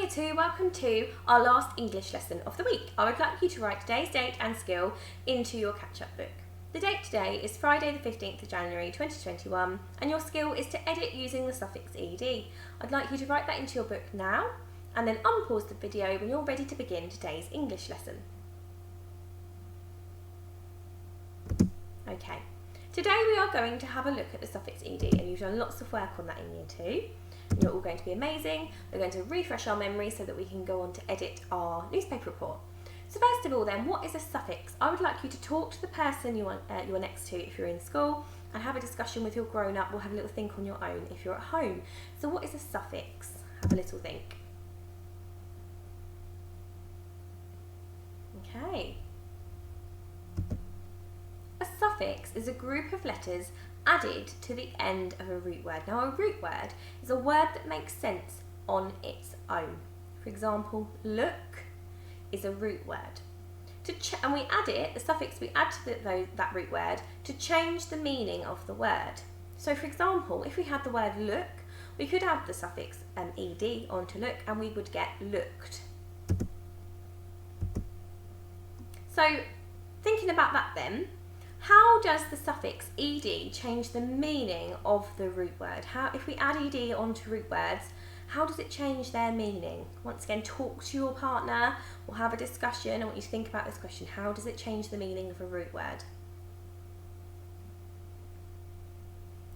Year 2, welcome to our last English lesson of the week. I would like you to write today's date and skill into your catch-up book. The date today is Friday the 15th of January 2021 and your skill is to edit using the suffix ed. I'd like you to write that into your book now and then unpause the video when you're ready to begin today's English lesson. Okay, today we are going to have a look at the suffix ed and you've done lots of work on that in Year 2. You're all going to be amazing. We're going to refresh our memory so that we can go on to edit our newspaper report. So first of all then, what is a suffix? I would like you to talk to the person you're next to if you're in school and have a discussion with your grown-up or have a little think on your own if you're at home. So what is a suffix? Have a little think. Okay. A suffix is a group of letters added to the end of a root word. Now a root word is a word that makes sense on its own. For example, look is a root word. And we add it, the suffix we add to that root word to change the meaning of the word. So for example, if we had the word look, we could add the suffix ed onto look and we would get looked. So thinking about that then, how does the suffix ed change the meaning of the root word? If we add ed onto root words, how does it change their meaning? Once again, talk to your partner or have a discussion. I want you to think about this question. How does it change the meaning of a root word?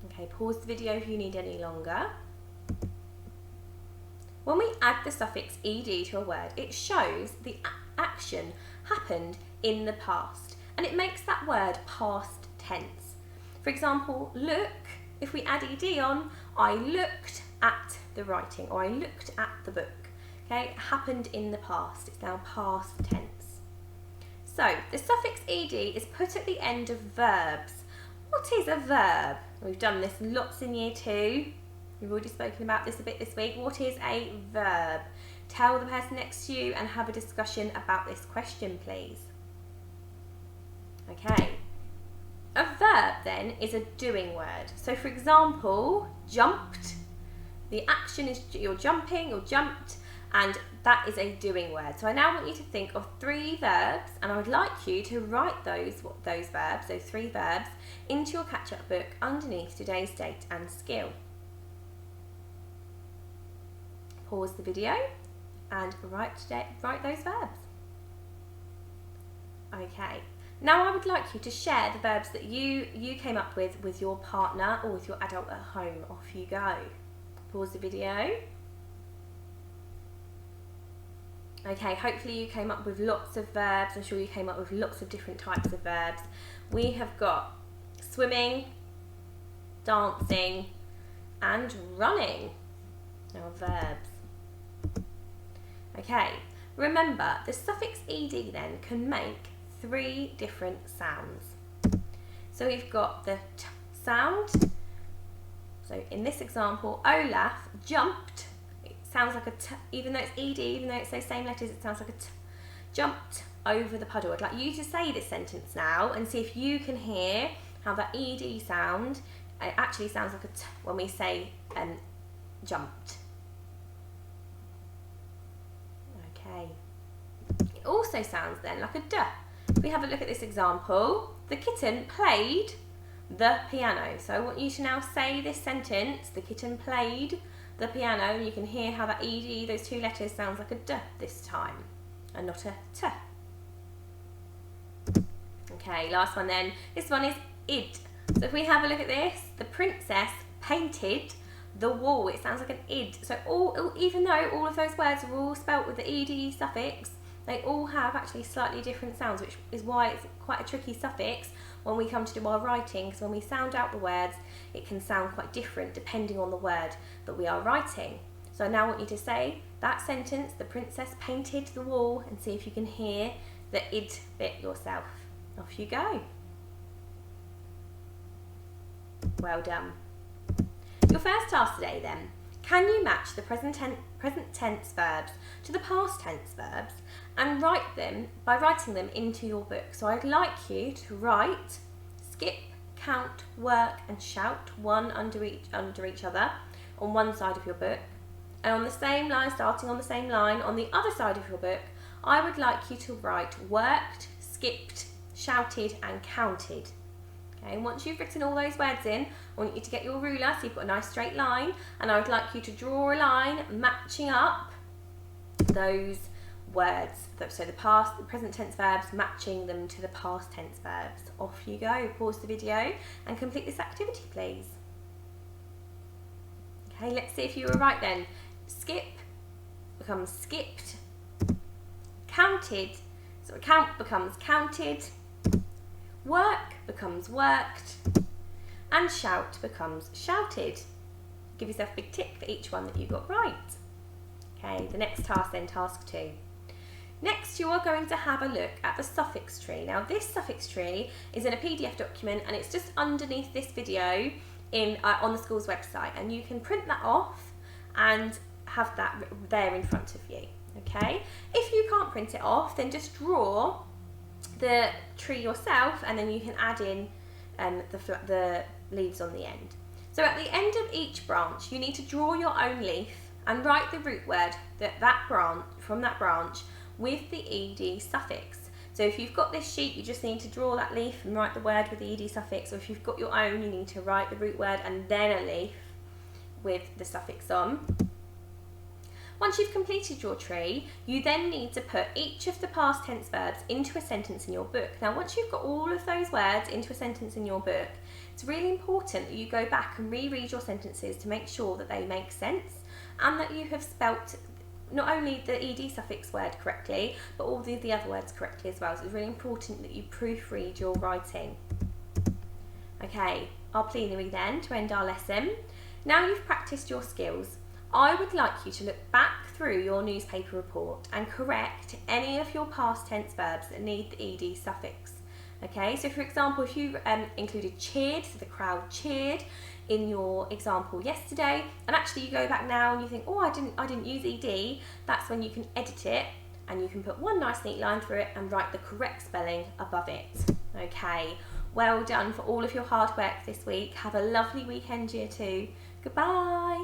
Okay, pause the video if you need any longer. When we add the suffix ed to a word, it shows the action happened in the past. And it makes that word past tense. For example, look, if we add ed on, I looked at the writing or I looked at the book. Okay, it happened in the past, it's now past tense. So the suffix ed is put at the end of verbs. What is a verb? We've done this lots in Year 2. We've already spoken about this a bit this week. What is a verb? Tell the person next to you and have a discussion about this question, please. Okay, a verb then is a doing word. So for example, jumped, the action is you're jumping or jumped, and that is a doing word. So I now want you to think of 3 verbs and I would like you to write those verbs, those 3 verbs, into your catch-up book underneath today's date and skill. Pause the video and write those verbs. Okay. Now I would like you to share the verbs that you came up with your partner or with your adult at home. Off you go. Pause the video. Okay, hopefully you came up with lots of verbs. I'm sure you came up with lots of different types of verbs. We have got swimming, dancing and running. Now verbs. Okay, remember the suffix ed then can make 3 different sounds. So we've got the t sound. So in this example, Olaf jumped. It sounds like a t, even though it's ed, even though it's those same letters, it sounds like a t. Jumped over the puddle. I'd like you to say this sentence now and see if you can hear how that ed sound actually sounds like a t when we say jumped. Okay. It also sounds then like a d. If we have a look at this example, the kitten played the piano. So I want you to now say this sentence, the kitten played the piano, and you can hear how that ed, those 2 letters, sounds like a d this time, and not a t. Okay, last one then. This one is id. So if we have a look at this, the princess painted the wall. It sounds like an id. So even though all of those words are all spelt with the ed suffix, they all have actually slightly different sounds, which is why it's quite a tricky suffix when we come to do our writing, because when we sound out the words, it can sound quite different depending on the word that we are writing. So I now want you to say that sentence, the princess painted the wall, and see if you can hear the id bit yourself. Off you go. Well done. Your first task today then. Can you match the present tense verbs to the past tense verbs and write them by writing them into your book? So I'd like you to write, skip, count, work and shout, one under each other on one side of your book. And on the same line, starting on the same line, on the other side of your book, I would like you to write worked, skipped, shouted and counted. Okay, and once you've written all those words in, I want you to get your ruler so you've got a nice straight line, and I would like you to draw a line matching up those words. So the past, the present tense verbs, matching them to the past tense verbs. Off you go. Pause the video and complete this activity, please. Okay, let's see if you were right then. Skip becomes skipped. Counted, so count becomes counted. Work becomes worked. And shout becomes shouted. Give yourself a big tick for each one that you got right. Okay, the next task then, task 2. Next, you are going to have a look at the suffix tree. Now, this suffix tree is in a PDF document and it's just underneath this video on the school's website, and you can print that off and have that there in front of you. Okay, if you can't print it off, then just draw the tree yourself, and then you can add in the leaves on the end. So at the end of each branch, you need to draw your own leaf and write the root word from that branch with the ed suffix. So if you've got this sheet, you just need to draw that leaf and write the word with the ed suffix, or if you've got your own, you need to write the root word and then a leaf with the suffix on. Once you've completed your tree, you then need to put each of the past tense verbs into a sentence in your book. Now, once you've got all of those words into a sentence in your book, it's really important that you go back and reread your sentences to make sure that they make sense and that you have spelt not only the ed suffix word correctly, but all the other words correctly as well. So it's really important that you proofread your writing. Okay, our plenary then to end our lesson. Now you've practiced your skills, I would like you to look back through your newspaper report and correct any of your past tense verbs that need the ed suffix. Okay, so for example, if you included cheered, so the crowd cheered, in your example yesterday, and actually you go back now and you think, oh, I didn't use ed, that's when you can edit it and you can put one nice neat line through it and write the correct spelling above it. Okay, well done for all of your hard work this week. Have a lovely weekend, Year 2. Goodbye.